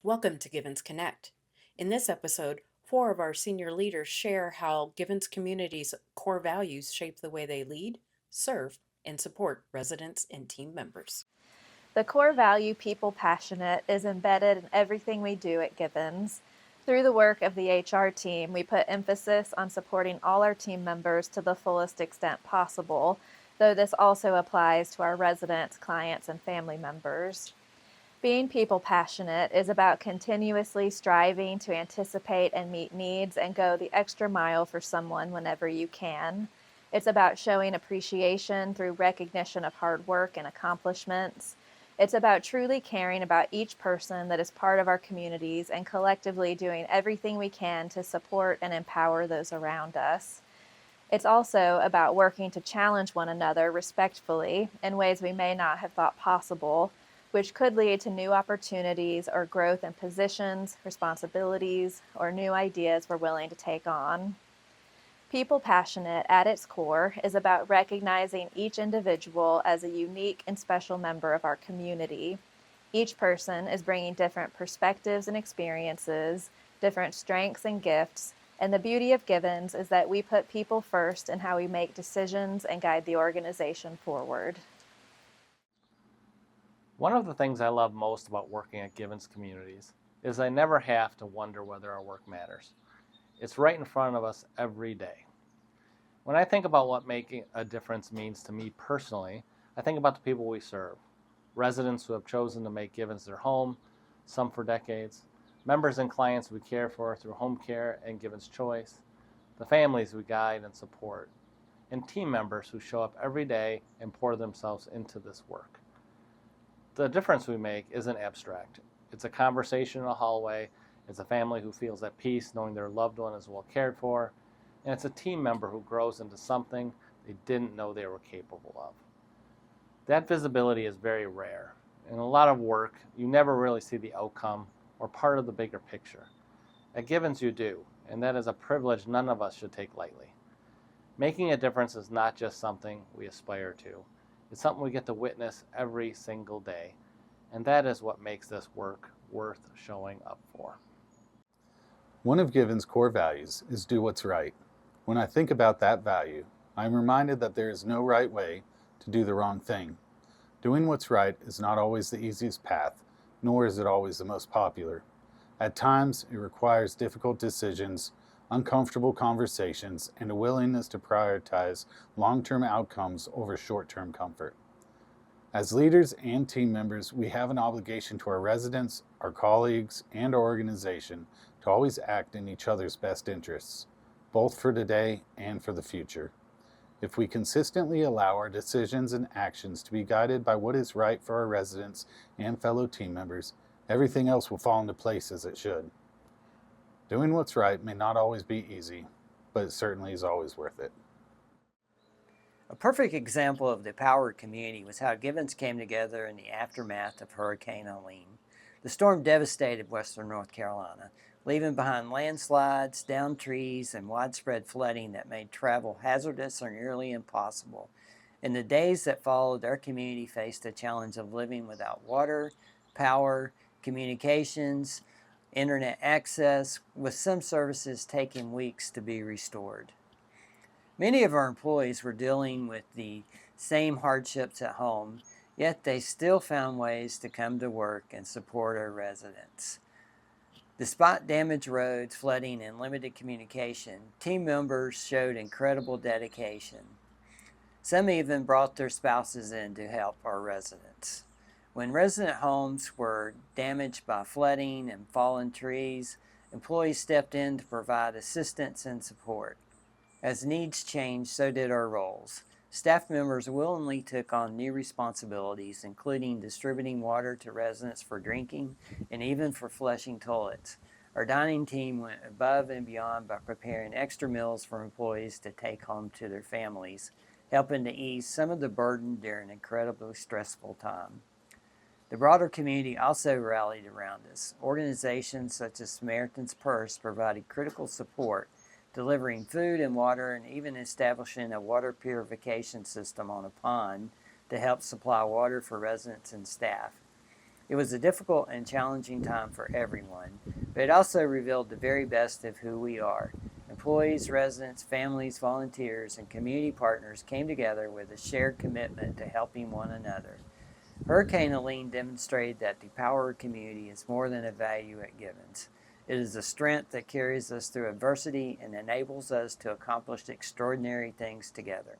Welcome to Givens Connect. In this episode, four of our senior leaders share how Givens community's core values shape the way they lead, serve, and support residents and team members. The core value, people passionate, is embedded in everything we do at Givens. Through the work of the HR team, we put emphasis on supporting all our team members to the fullest extent possible, though this also applies to our residents, clients, and family members. Being people passionate is about continuously striving to anticipate and meet needs and go the extra mile for someone whenever you can. It's about showing appreciation through recognition of hard work and accomplishments. It's about truly caring about each person that is part of our communities and collectively doing everything we can to support and empower those around us. It's also about working to challenge one another respectfully in ways we may not have thought possible, which could lead to new opportunities or growth in positions, responsibilities, or new ideas we're willing to take on. People Passionate, at its core, is about recognizing each individual as a unique and special member of our community. Each person is bringing different perspectives and experiences, different strengths and gifts, and the beauty of Givens is that we put people first in how we make decisions and guide the organization forward. One of the things I love most about working at Givens Communities is I never have to wonder whether our work matters. It's right in front of us every day. When I think about what making a difference means to me personally, I think about the people we serve. Residents who have chosen to make Givens their home, some for decades, members and clients we care for through home care and Givens Choice, the families we guide and support, and team members who show up every day and pour themselves into this work. The difference we make isn't abstract. It's a conversation in a hallway. It's a family who feels at peace knowing their loved one is well cared for. And it's a team member who grows into something they didn't know they were capable of. That visibility is very rare. In a lot of work, you never really see the outcome or part of the bigger picture. At Givens, you do, and that is a privilege none of us should take lightly. Making a difference is not just something we aspire to. It's something we get to witness every single day, and that is what makes this work worth showing up for. One of Givens' core values is do what's right. When I think about that value, I am reminded that there is no right way to do the wrong thing. Doing what's right is not always the easiest path, nor is it always the most popular. At times, it requires difficult decisions, uncomfortable conversations, and a willingness to prioritize long-term outcomes over short-term comfort. As leaders and team members, we have an obligation to our residents, our colleagues, and our organization to always act in each other's best interests, both for today and for the future. If we consistently allow our decisions and actions to be guided by what is right for our residents and fellow team members, everything else will fall into place as it should. Doing what's right may not always be easy, but it certainly is always worth it. A perfect example of the power of community was how Givens came together in the aftermath of Hurricane Helene. The storm devastated western North Carolina, leaving behind landslides, downed trees, and widespread flooding that made travel hazardous or nearly impossible. In the days that followed, our community faced the challenge of living without water, power, communications, internet access, with some services taking weeks to be restored. Many of our employees were dealing with the same hardships at home, yet they still found ways to come to work and support our residents. Despite damaged roads, flooding, and limited communication, team members showed incredible dedication. Some even brought their spouses in to help our residents. When resident homes were damaged by flooding and fallen trees, employees stepped in to provide assistance and support. As needs changed, so did our roles. Staff members willingly took on new responsibilities, including distributing water to residents for drinking and even for flushing toilets. Our dining team went above and beyond by preparing extra meals for employees to take home to their families, helping to ease some of the burden during an incredibly stressful time. The broader community also rallied around us. Organizations such as Samaritan's Purse provided critical support, delivering food and water, and even establishing a water purification system on a pond to help supply water for residents and staff. It was a difficult and challenging time for everyone, but it also revealed the very best of who we are. Employees, residents, families, volunteers, and community partners came together with a shared commitment to helping one another. Hurricane Helene demonstrated that the power of community is more than a value at Givens. It is a strength that carries us through adversity and enables us to accomplish extraordinary things together.